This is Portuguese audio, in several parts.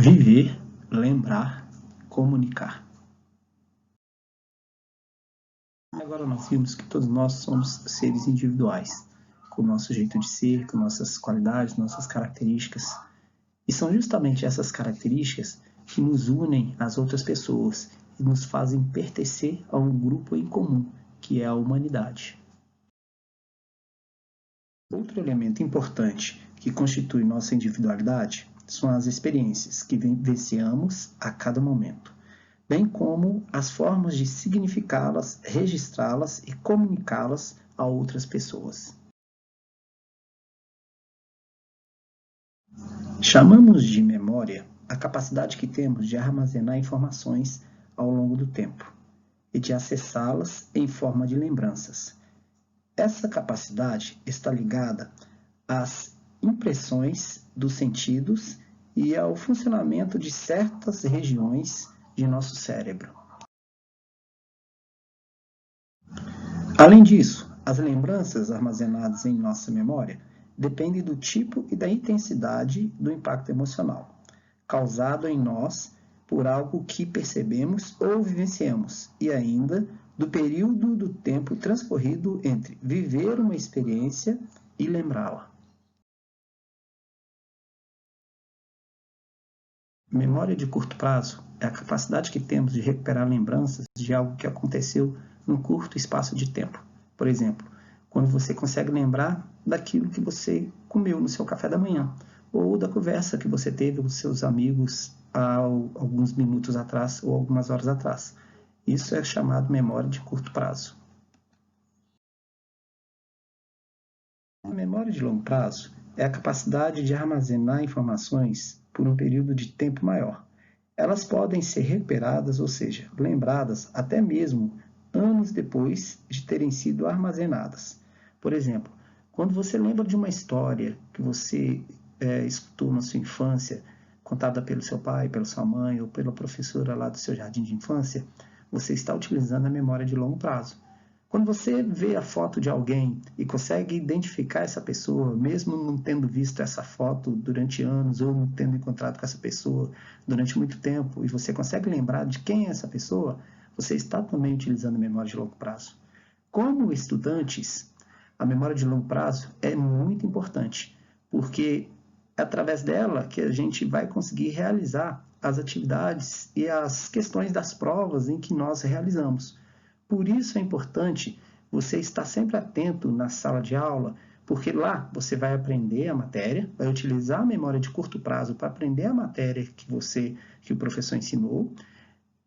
Viver, lembrar, comunicar. Agora nós vimos que todos nós somos seres individuais, com o nosso jeito de ser, com nossas qualidades, nossas características. E são justamente essas características que nos unem às outras pessoas e nos fazem pertencer a um grupo em comum, que é a humanidade. Outro elemento importante que constitui nossa individualidade são as experiências que vivenciamos a cada momento, bem como as formas de significá-las, registrá-las e comunicá-las a outras pessoas. Chamamos de memória a capacidade que temos de armazenar informações ao longo do tempo e de acessá-las em forma de lembranças. Essa capacidade está ligada às impressões dos sentidos e ao funcionamento de certas regiões de nosso cérebro. Além disso, as lembranças armazenadas em nossa memória dependem do tipo e da intensidade do impacto emocional, causado em nós por algo que percebemos ou vivenciamos, e ainda do período do tempo transcorrido entre viver uma experiência e lembrá-la. Memória de curto prazo é a capacidade que temos de recuperar lembranças de algo que aconteceu num curto espaço de tempo. Por exemplo, quando você consegue lembrar daquilo que você comeu no seu café da manhã, ou da conversa que você teve com seus amigos há alguns minutos atrás ou algumas horas atrás. Isso é chamado memória de curto prazo. A memória de longo prazo é a capacidade de armazenar informações por um período de tempo maior. Elas podem ser recuperadas, ou seja, lembradas até mesmo anos depois de terem sido armazenadas. Por exemplo, quando você lembra de uma história que você escutou na sua infância, contada pelo seu pai, pela sua mãe ou pela professora lá do seu jardim de infância, você está utilizando a memória de longo prazo. Quando você vê a foto de alguém e consegue identificar essa pessoa, mesmo não tendo visto essa foto durante anos ou não tendo encontrado com essa pessoa durante muito tempo, e você consegue lembrar de quem é essa pessoa, você está também utilizando a memória de longo prazo. Como estudantes, a memória de longo prazo é muito importante, porque é através dela que a gente vai conseguir realizar as atividades e as questões das provas em que nós realizamos. Por isso é importante você estar sempre atento na sala de aula, porque lá você vai aprender a matéria, vai utilizar a memória de curto prazo para aprender a matéria que o professor ensinou,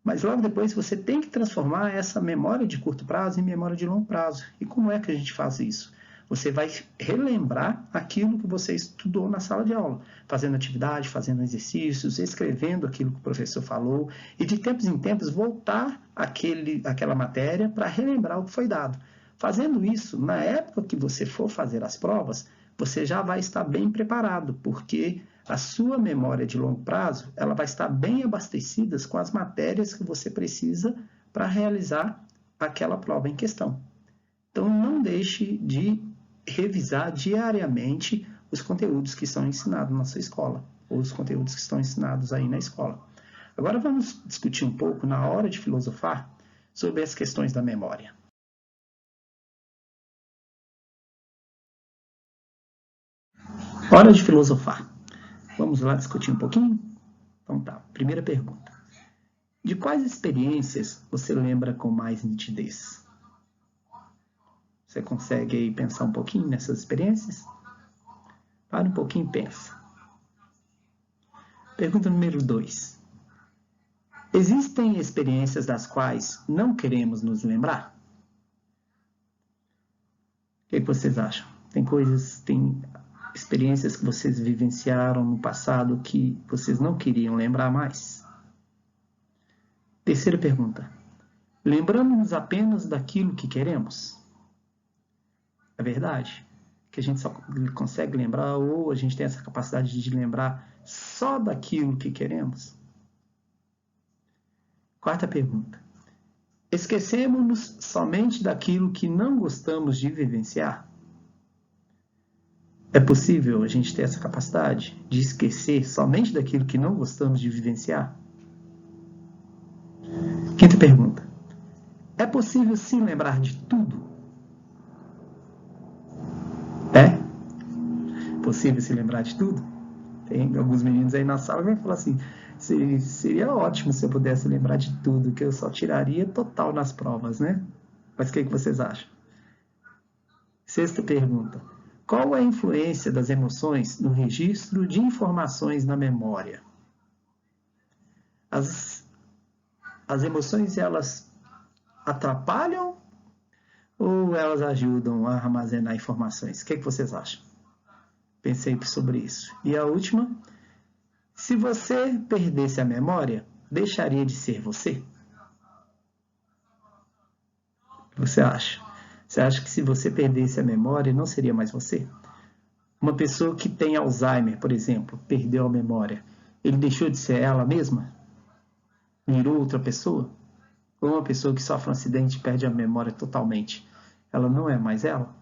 mas logo depois você tem que transformar essa memória de curto prazo em memória de longo prazo. E como é que a gente faz isso? Você vai relembrar aquilo que você estudou na sala de aula, fazendo atividade, fazendo exercícios, escrevendo aquilo que o professor falou, e de tempos em tempos voltar àquela matéria para relembrar o que foi dado. Fazendo isso, na época que você for fazer as provas, você já vai estar bem preparado, porque a sua memória de longo prazo ela vai estar bem abastecida com as matérias que você precisa para realizar aquela prova em questão. Então, não deixe de revisar diariamente os conteúdos que são ensinados na sua escola, ou os conteúdos que estão ensinados aí na escola. Agora vamos discutir um pouco, na hora de filosofar, sobre as questões da memória. Hora de filosofar. Vamos lá discutir um pouquinho? Então tá, primeira pergunta. De quais experiências você lembra com mais nitidez? Você consegue aí pensar um pouquinho nessas experiências? Para um pouquinho e pensa. Pergunta número 2. Existem experiências das quais não queremos nos lembrar? O que vocês acham? Tem experiências que vocês vivenciaram no passado que vocês não queriam lembrar mais? Terceira pergunta. Lembramos-nos apenas daquilo que queremos? É verdade? Que a gente só consegue lembrar ou a gente tem essa capacidade de lembrar só daquilo que queremos? Quarta pergunta. Esquecemos-nos somente daquilo que não gostamos de vivenciar? É possível a gente ter essa capacidade de esquecer somente daquilo que não gostamos de vivenciar? Quinta pergunta. É possível sim lembrar de tudo? É? Possível se lembrar de tudo? Tem alguns meninos aí na sala que vão falar assim, seria ótimo se eu pudesse lembrar de tudo, que eu só tiraria total nas provas, né? Mas o que vocês acham? Sexta pergunta. Qual é a influência das emoções no registro de informações na memória? As emoções, elas atrapalham ou elas ajudam a armazenar informações? O que vocês acham? Pensei sobre isso. E a última, se você perdesse a memória, deixaria de ser você? O que você acha? Você acha que se você perdesse a memória, não seria mais você? Uma pessoa que tem Alzheimer, por exemplo, perdeu a memória, ele deixou de ser ela mesma? Virou outra pessoa? Ou uma pessoa que sofre um acidente e perde a memória totalmente, ela não é mais ela?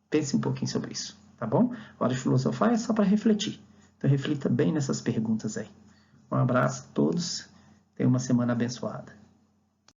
Pense um pouquinho sobre isso, tá bom? Hora de filosofar é só para refletir. Então reflita bem nessas perguntas aí. Um abraço a todos, tenha uma semana abençoada.